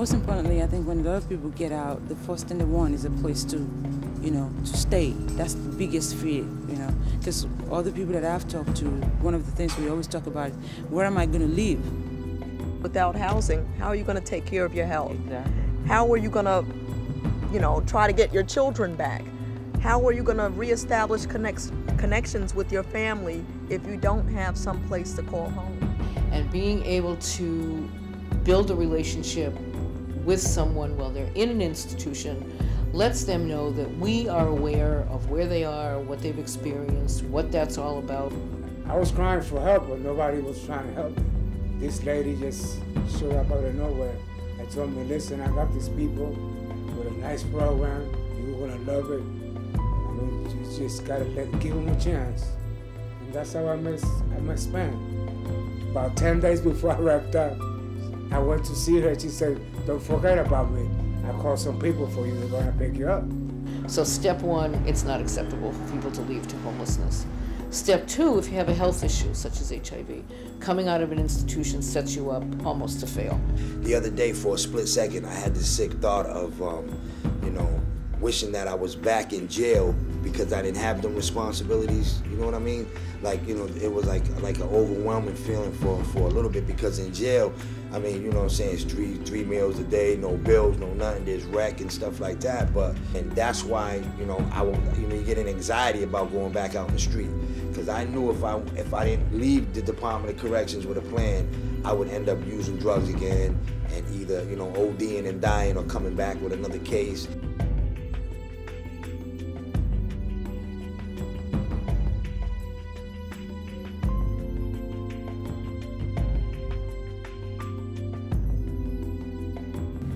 most importantly, I think when a lot of people get out, the first thing they want is a place to, to stay. That's the biggest fear, because all the people that I've talked to, one of the things we always talk about, where am I going to live? Without housing, how are you going to take care of your health? Exactly. How are you going to, try to get your children back? How are you going to reestablish connections with your family if you don't have some place to call home? And being able to build a relationship with someone while they're in an institution lets them know that we are aware of where they are, what they've experienced, what that's all about. I was crying for help, but nobody was trying to help me. This lady just showed up out of nowhere and told me, listen, I got these people with a nice program. You're gonna love it. I mean, you just gotta give them a chance. And that's how I met Span. About 10 days before I wrapped up, I went to see her. She said, don't forget about me. I called some people for you. They're gonna pick you up. So step one, it's not acceptable for people to leave to homelessness. Step two, if you have a health issue such as HIV, coming out of an institution sets you up almost to fail. The other day, for a split second, I had this sick thought of, wishing that I was back in jail because I didn't have them responsibilities. You know what I mean? Like, it was like an overwhelming feeling for a little bit, because in jail, I mean, you know what I'm saying, it's three meals a day, no bills, no nothing, there's rec and stuff like that. And that's why, you get an anxiety about going back out in the street. Because I knew if I didn't leave the Department of Corrections with a plan, I would end up using drugs again and either, ODing and dying or coming back with another case.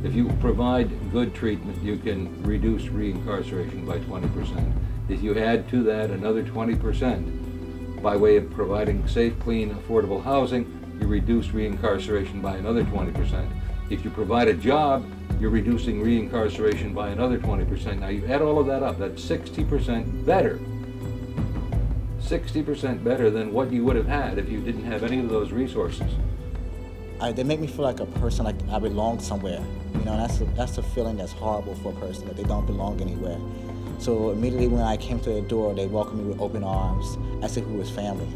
If you provide good treatment, you can reduce reincarceration by 20%. If you add to that another 20% by way of providing safe, clean, affordable housing, you reduce reincarceration by another 20%. If you provide a job, you're reducing reincarceration by another 20%. Now you add all of that up, that's 60% better. 60% better than what you would have had if you didn't have any of those resources. They make me feel like a person, like I belong somewhere. That's a feeling that's horrible for a person, that they don't belong anywhere. So immediately when I came to the door, they welcomed me with open arms, as if we was family.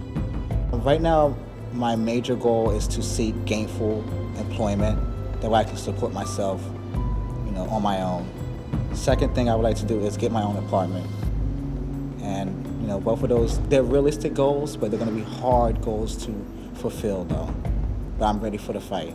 Right now, my major goal is to seek gainful employment, that way I can support myself, on my own. Second thing I would like to do is get my own apartment. And, both of those, they're realistic goals, but they're gonna be hard goals to fulfill though. But I'm ready for the fight.